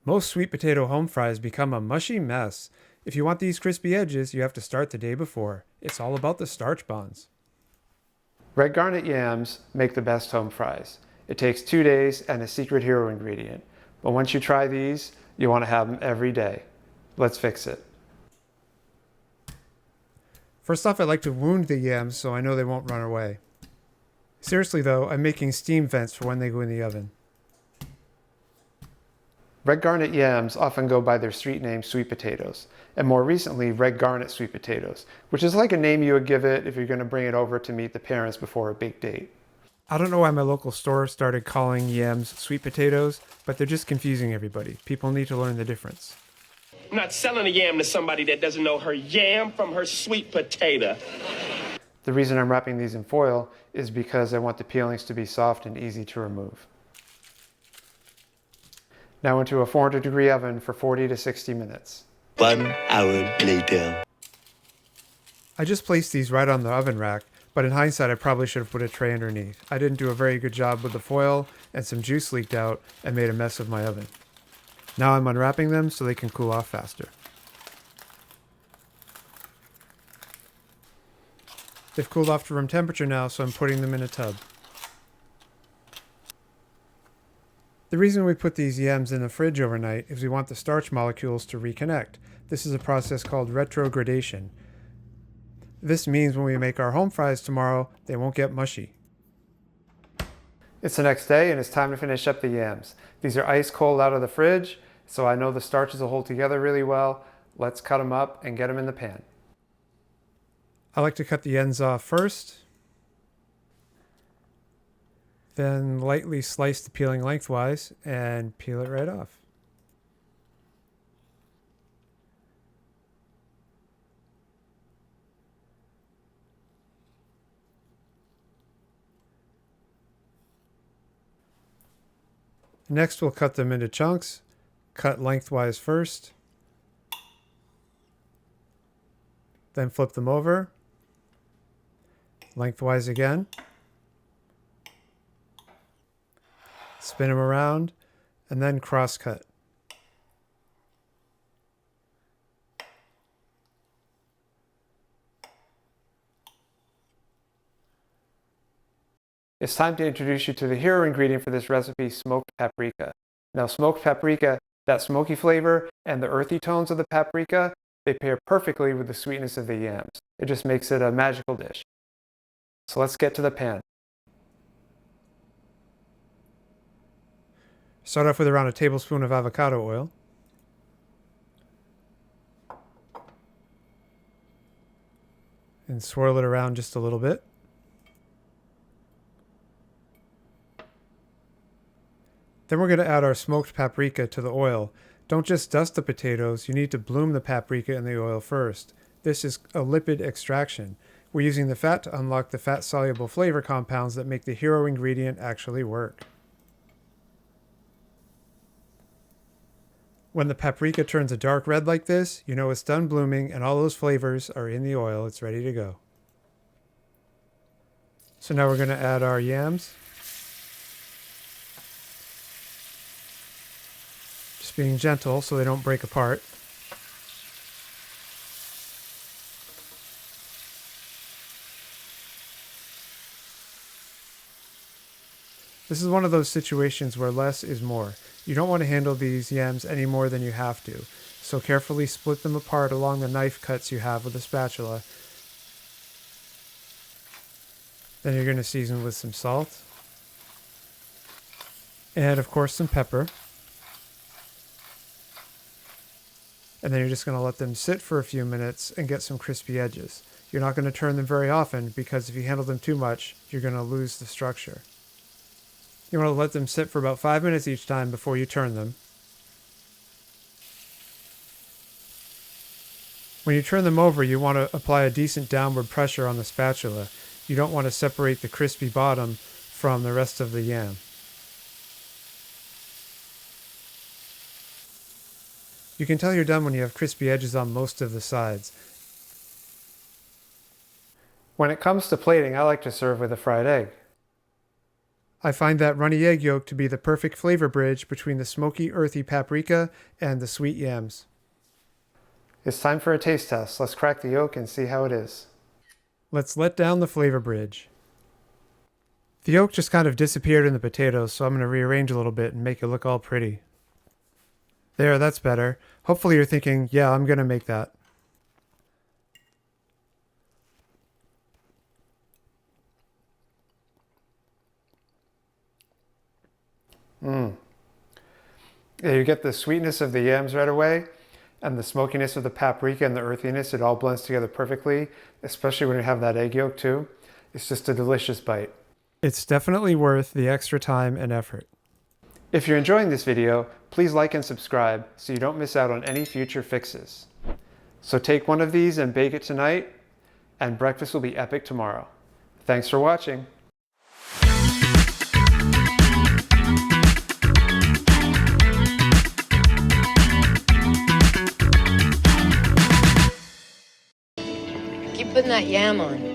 Most sweet potato home fries become a mushy mess. If you want these crispy edges, you have to start the day before. It's all about the starch bonds. Red garnet yams make the best home fries. It takes 2 days and a secret hero ingredient. But once you try these, you want to have them every day. Let's fix it. First off, I like to wound the yams so I know they won't run away. Seriously though, I'm making steam vents for when they go in the oven. Red garnet yams often go by their street name sweet potatoes, and more recently red garnet sweet potatoes, which is like a name you would give it if you're going to bring it over to meet the parents before a big date. I don't know why my local store started calling yams sweet potatoes, but they're just confusing everybody. People need to learn the difference. I'm not selling a yam to somebody that doesn't know her yam from her sweet potato. The reason I'm wrapping these in foil is because I want the peelings to be soft and easy to remove. Now into a 400-degree oven for 40 to 60 minutes. 1 hour later. I just placed these right on the oven rack, but in hindsight I probably should have put a tray underneath. I didn't do a very good job with the foil, and some juice leaked out and made a mess of my oven. Now I'm unwrapping them so they can cool off faster. They've cooled off to room temperature now, so I'm putting them in a tub. The reason we put these yams in the fridge overnight is we want the starch molecules to reconnect. This is a process called retrogradation. This means when we make our home fries tomorrow, they won't get mushy. It's the next day and it's time to finish up the yams. These are ice cold out of the fridge, so I know the starches will hold together really well. Let's cut them up and get them in the pan. I like to cut the ends off first, then lightly slice the peeling lengthwise and peel it right off. Next we'll cut them into chunks, cut lengthwise first, then flip them over, lengthwise again, spin them around, and then cross cut. It's time to introduce you to the hero ingredient for this recipe, smoked paprika. Now smoked paprika, that smoky flavor and the earthy tones of the paprika, they pair perfectly with the sweetness of the yams. It just makes it a magical dish. So let's get to the pan. Start off with around a tablespoon of avocado oil. And swirl it around just a little bit. Then we're going to add our smoked paprika to the oil. Don't just dust the potatoes, you need to bloom the paprika in the oil first. This is a lipid extraction. We're using the fat to unlock the fat-soluble flavor compounds that make the hero ingredient actually work. When the paprika turns a dark red like this, you know it's done blooming and all those flavors are in the oil. It's ready to go. So now we're going to add our yams. Just being gentle so they don't break apart. This is one of those situations where less is more. You don't want to handle these yams any more than you have to, so carefully split them apart along the knife cuts you have with a spatula. Then you're going to season with some salt, and of course some pepper. And then you're just going to let them sit for a few minutes and get some crispy edges. You're not going to turn them very often because if you handle them too much, you're going to lose the structure. You want to let them sit for about 5 minutes each time before you turn them. When you turn them over, you want to apply a decent downward pressure on the spatula. You don't want to separate the crispy bottom from the rest of the yam. You can tell you're done when you have crispy edges on most of the sides. When it comes to plating, I like to serve with a fried egg. I find that runny egg yolk to be the perfect flavor bridge between the smoky, earthy paprika and the sweet yams. It's time for a taste test. Let's crack the yolk and see how it is. Let's let down the flavor bridge. The yolk just kind of disappeared in the potatoes, so I'm going to rearrange a little bit and make it look all pretty. There, that's better. Hopefully you're thinking, yeah, I'm going to make that. Yeah, you get the sweetness of the yams right away, and the smokiness of the paprika and the earthiness. It all blends together perfectly, especially when you have that egg yolk too. It's just a delicious bite. It's definitely worth the extra time and effort. If you're enjoying this video, please like and subscribe so you don't miss out on any future fixes. So take one of these and bake it tonight, and breakfast will be epic tomorrow. Thanks for watching. Keep putting that yam on.